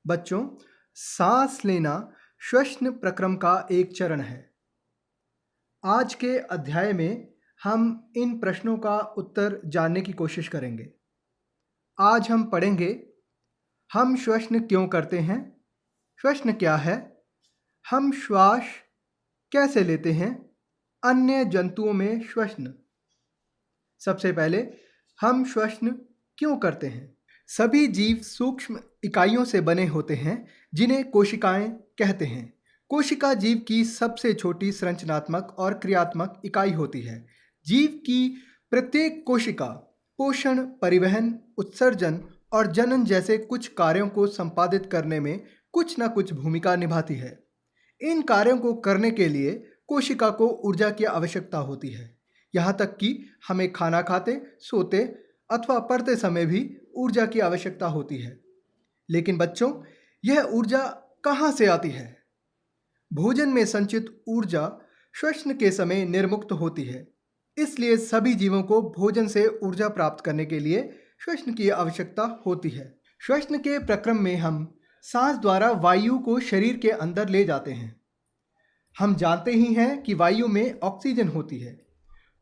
बच्चों, सांस लेना श्वसन प्रक्रम का एक चरण है। आज के अध्याय में हम इन प्रश्नों का उत्तर जानने की कोशिश करेंगे। आज हम पढ़ेंगे, हम श्वसन क्यों करते हैं, श्वसन क्या है, हम श्वास कैसे लेते हैं, अन्य जंतुओं में श्वसन। सबसे पहले, हम श्वसन क्यों करते हैं। सभी जीव सूक्ष्म इकाइयों से बने होते हैं जिन्हें कोशिकाएं कहते हैं। कोशिका जीव की सबसे छोटी संरचनात्मक और क्रियात्मक इकाई होती है। जीव की प्रत्येक कोशिका पोषण, परिवहन, उत्सर्जन और जनन जैसे कुछ कार्यों को संपादित करने में कुछ न कुछ भूमिका निभाती है। इन कार्यों को करने के लिए कोशिका को ऊर्जा की आवश्यकता होती है। यहाँ तक कि हमें खाना खाते, सोते अथवा पढ़ते समय भी ऊर्जा की आवश्यकता होती है। लेकिन बच्चों, यह ऊर्जा कहाँ से आती है? भोजन में संचित ऊर्जा श्वसन के समय निर्मुक्त होती है। इसलिए सभी जीवों को भोजन से ऊर्जा प्राप्त करने के लिए श्वसन की आवश्यकता होती है। श्वसन के प्रक्रम में हम सांस द्वारा वायु को शरीर के अंदर ले जाते हैं। हम जानते ही हैं कि वायु में ऑक्सीजन होती है।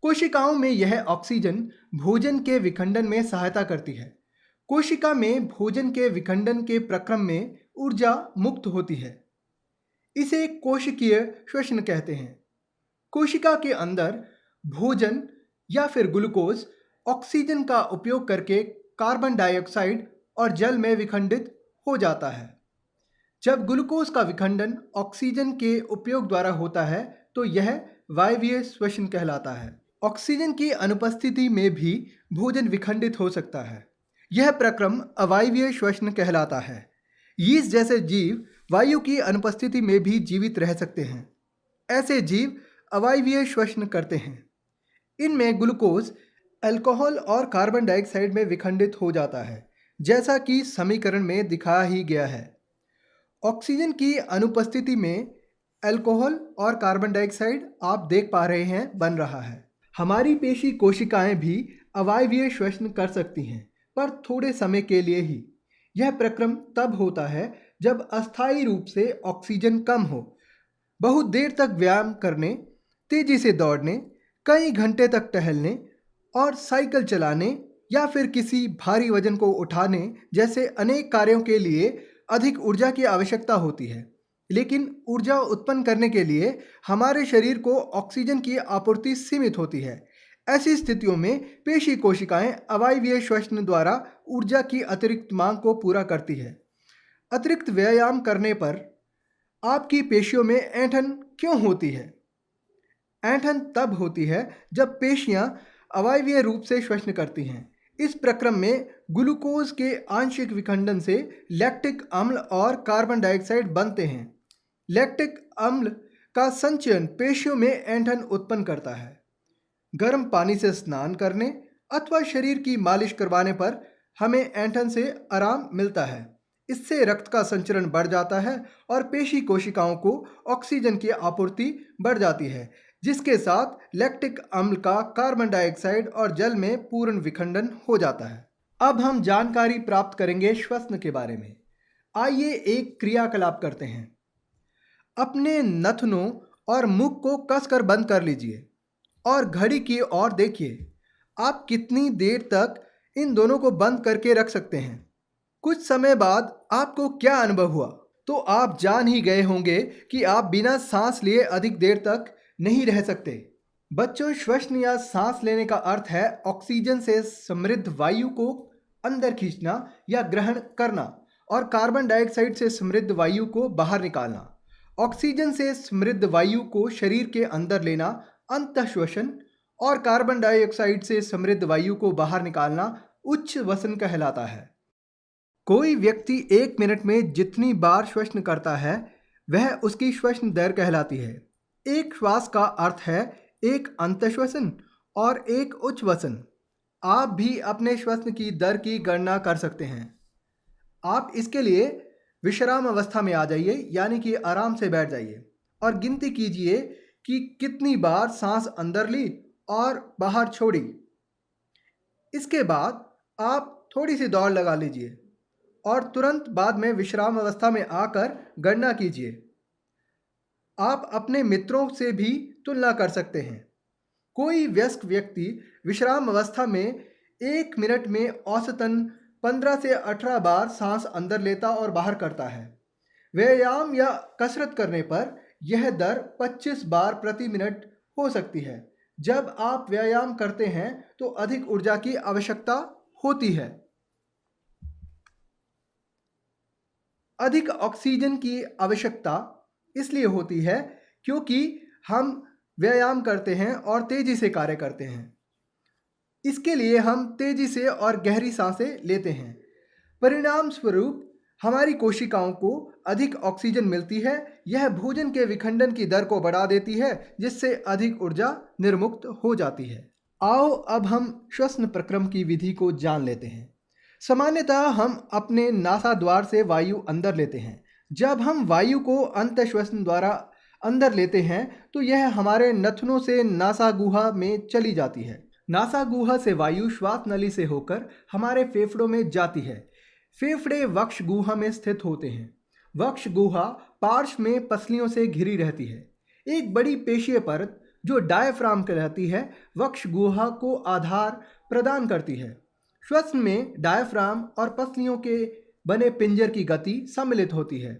कोशिकाओं में यह ऑक्सीजन भोजन के विखंडन में सहायता करती है। कोशिका में भोजन के विखंडन के प्रक्रम में ऊर्जा मुक्त होती है। इसे कोशिकीय श्वसन कहते हैं। कोशिका के अंदर भोजन या फिर ग्लूकोज ऑक्सीजन का उपयोग करके कार्बन डाइऑक्साइड और जल में विखंडित हो जाता है। जब ग्लूकोज का विखंडन ऑक्सीजन के उपयोग द्वारा होता है तो यह वायवीय श्वसन कहलाता है। ऑक्सीजन की अनुपस्थिति में भी भोजन विखंडित हो सकता है। यह प्रक्रम अवायवीय श्वसन कहलाता है। यीस्ट जैसे जीव वायु की अनुपस्थिति में भी जीवित रह सकते हैं। ऐसे जीव अवायवीय श्वसन करते हैं। इनमें ग्लूकोज अल्कोहल और कार्बन डाइऑक्साइड में विखंडित हो जाता है, जैसा कि समीकरण में दिखाया ही गया है। ऑक्सीजन की अनुपस्थिति में अल्कोहल और कार्बन डाइऑक्साइड आप देख पा रहे हैं बन रहा है। हमारी पेशी कोशिकाएं भी अवायवीय श्वसन कर सकती हैं, पर थोड़े समय के लिए ही। यह प्रक्रम तब होता है जब अस्थायी रूप से ऑक्सीजन कम हो। बहुत देर तक व्यायाम करने, तेजी से दौड़ने, कई घंटे तक टहलने और साइकिल चलाने या फिर किसी भारी वजन को उठाने जैसे अनेक कार्यों के लिए अधिक ऊर्जा की आवश्यकता होती है। लेकिन ऊर्जा उत्पन्न करने के लिए हमारे शरीर को ऑक्सीजन की आपूर्ति सीमित होती है। ऐसी स्थितियों में पेशी कोशिकाएं अवायवीय श्वसन द्वारा ऊर्जा की अतिरिक्त मांग को पूरा करती है। अतिरिक्त व्यायाम करने पर आपकी पेशियों में ऐंठन क्यों होती है? ऐंठन तब होती है जब पेशियां अवायवीय रूप से श्वसन करती हैं। इस प्रक्रम में ग्लूकोज के आंशिक विखंडन से लैक्टिक अम्ल और कार्बन डाइऑक्साइड बनते हैं। लैक्टिक अम्ल का संचयन पेशियों में ऐंठन उत्पन्न करता है। गर्म पानी से स्नान करने अथवा शरीर की मालिश करवाने पर हमें ऐंठन से आराम मिलता है। इससे रक्त का संचरण बढ़ जाता है और पेशी कोशिकाओं को ऑक्सीजन की आपूर्ति बढ़ जाती है, जिसके साथ लैक्टिक अम्ल का कार्बन डाइऑक्साइड और जल में पूर्ण विखंडन हो जाता है। अब हम जानकारी प्राप्त करेंगे श्वसन के बारे में। आइए एक क्रियाकलाप करते हैं। अपने नथनों और मुख को कसकर बंद कर लीजिए और घड़ी की ओर देखिए। आप कितनी देर तक इन दोनों को बंद करके रख सकते हैं? कुछ समय बाद आपको क्या अनुभव हुआ? तो आप जान ही गए होंगे कि आप बिना सांस लिए अधिक देर तक नहीं रह सकते। बच्चों, श्वसन या सांस लेने का अर्थ है ऑक्सीजन से समृद्ध वायु को अंदर खींचना या ग्रहण करना और कार्बन डाइऑक्साइड से समृद्ध वायु को बाहर निकालना। ऑक्सीजन से समृद्ध वायु को शरीर के अंदर लेना अंतःश्वसन और कार्बन डाइऑक्साइड से समृद्ध वायु को बाहर निकालना उच्छ्वसन कहलाता है। कोई व्यक्ति 1 मिनट में जितनी बार श्वसन करता है वह उसकी श्वसन दर कहलाती है। एक श्वास का अर्थ है एक अंतःश्वसन और एक उच्छ्वसन। आप भी अपने श्वसन की दर की गणना कर सकते हैं। आप इसके लिए विश्राम अवस्था में आ जाइए, यानी कि आराम से बैठ जाइए और गिनती कीजिए कि कितनी बार सांस अंदर ली और बाहर छोड़ी। इसके बाद आप थोड़ी सी दौड़ लगा लीजिए और तुरंत बाद में विश्राम अवस्था में आकर गणना कीजिए। आप अपने मित्रों से भी तुलना कर सकते हैं। कोई वयस्क व्यक्ति विश्राम अवस्था में 1 मिनट में औसतन 15 से 18 बार सांस अंदर लेता और बाहर करता है। व्यायाम या कसरत करने पर यह दर 25 बार प्रति मिनट हो सकती है। जब आप व्यायाम करते हैं तो अधिक ऊर्जा की आवश्यकता होती है। अधिक ऑक्सीजन की आवश्यकता इसलिए होती है क्योंकि हम व्यायाम करते हैं और तेजी से कार्य करते हैं। इसके लिए हम तेजी से और गहरी सांसें लेते हैं। परिणाम स्वरूप हमारी कोशिकाओं को अधिक ऑक्सीजन मिलती है। यह भोजन के विखंडन की दर को बढ़ा देती है, जिससे अधिक ऊर्जा निर्मुक्त हो जाती है। आओ अब हम श्वसन प्रक्रम की विधि को जान लेते हैं। सामान्यतः हम अपने नासाद्वार से वायु अंदर लेते हैं। जब हम वायु को अंतःश्वसन द्वारा अंदर लेते हैं तो यह हमारे नथनों से नासागुहा में चली जाती है। नासागुहा से वायु श्वास नली से होकर हमारे फेफड़ों में जाती है। फेफड़े वक्ष गुहा में स्थित होते हैं। वक्ष गुहा पार्श्व में पसलियों से घिरी रहती है। एक बड़ी पेशीय परत जो डायफ्राम कहलाती है वक्ष गुहा को आधार प्रदान करती है। श्वसन में डायफ्राम और पसलियों के बने पिंजर की गति सम्मिलित होती है।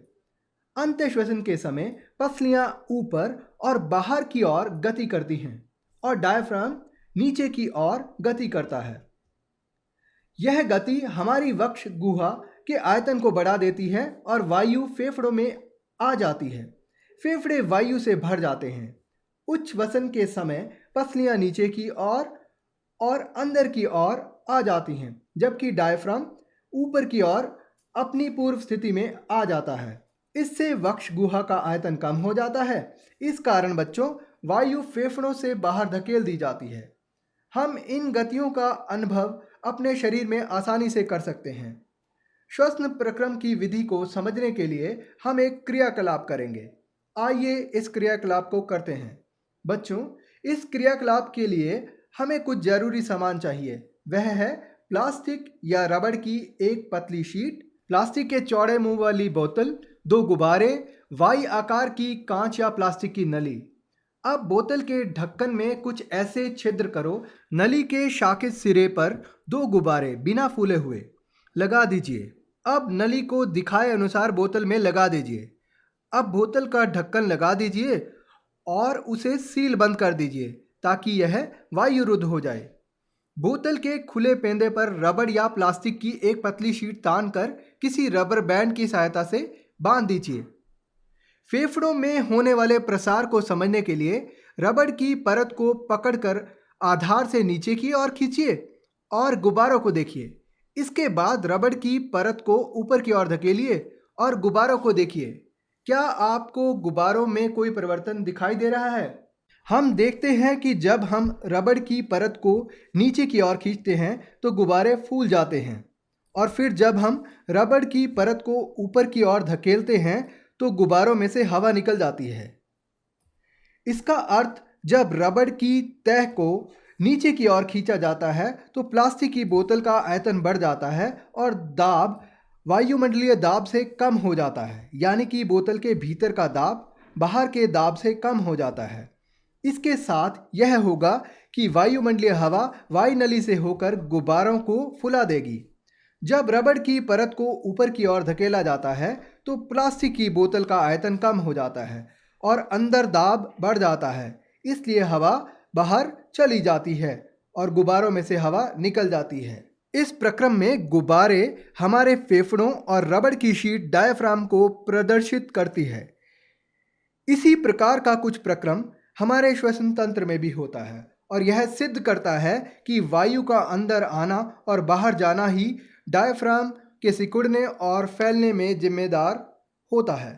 अंतःश्वसन के समय पसलियां ऊपर और बाहर की ओर गति करती हैं और डायफ्राम नीचे की ओर गति करता है। यह गति हमारी वक्ष गुहा के आयतन को बढ़ा देती है और वायु फेफड़ों में आ जाती है। फेफड़े वायु से भर जाते हैं। उच्च वसन के समय पसलियां नीचे की ओर और अंदर की ओर आ जाती हैं, जबकि डायफ्राम ऊपर की ओर अपनी पूर्व स्थिति में आ जाता है। इससे वक्ष गुहा का आयतन कम हो जाता है। इस कारण बच्चों वायु फेफड़ों से बाहर धकेल दी जाती है। हम इन गतियों का अनुभव अपने शरीर में आसानी से कर सकते हैं। श्वसन प्रक्रम की विधि को समझने के लिए हम एक क्रियाकलाप करेंगे। आइए इस क्रियाकलाप को करते हैं। बच्चों, इस क्रियाकलाप के लिए हमें कुछ जरूरी सामान चाहिए। वह है प्लास्टिक या रबड़ की एक पतली शीट, प्लास्टिक के चौड़े मुंह वाली बोतल, 2 गुब्बारे, वाई आकार की कांच या प्लास्टिक की नली। अब बोतल के ढक्कन में कुछ ऐसे छिद्र करो, नली के शाखित सिरे पर 2 गुब्बारे बिना फूले हुए लगा दीजिए। अब नली को दिखाए अनुसार बोतल में लगा दीजिए। अब बोतल का ढक्कन लगा दीजिए और उसे सील बंद कर दीजिए ताकि यह वायुरुद्ध हो जाए। बोतल के खुले पेंदे पर रबड़ या प्लास्टिक की एक पतली शीट तानकर किसी रबर बैंड की सहायता से बांध दीजिए। फेफड़ों में होने वाले प्रसार को समझने के लिए रबड़ की परत को पकड़कर आधार से नीचे की ओर खींचिए और गुब्बारों को देखिए। इसके बाद रबड़ की परत को ऊपर की ओर धकेलिए और गुब्बारों को देखिए। क्या आपको गुब्बारों में कोई परिवर्तन दिखाई दे रहा है? हम देखते हैं कि जब हम रबड़ की परत को नीचे की ओर खींचते हैं तो गुब्बारे फूल जाते हैं और फिर जब हम रबड़ की परत को ऊपर की ओर धकेलते हैं तो गुब्बारों में से हवा निकल जाती है। इसका अर्थ जब रबड़ की तह को नीचे की ओर खींचा जाता है तो प्लास्टिक की बोतल का आयतन बढ़ जाता है और दाब वायुमंडलीय दाब से कम हो जाता है, यानी कि बोतल के भीतर का दाब बाहर के दाब से कम हो जाता है। इसके साथ यह होगा कि वायुमंडलीय हवा वायुनली से होकर गुब्बारों को फुला देगी। जब रबड़ की परत को ऊपर की ओर धकेला जाता है तो प्लास्टिक की बोतल का आयतन कम हो जाता है और अंदर दाब बढ़ जाता है, इसलिए हवा बाहर चली जाती है और गुब्बारों में से हवा निकल जाती है। इस प्रक्रम में गुब्बारे हमारे फेफड़ों और रबड़ की शीट डायफ्राम को प्रदर्शित करती है। इसी प्रकार का कुछ प्रक्रम हमारे श्वसन तंत्र में भी होता है और यह सिद्ध करता है कि वायु का अंदर आना और बाहर जाना ही डायफ्राम के सिकुड़ने और फैलने में जिम्मेदार होता है।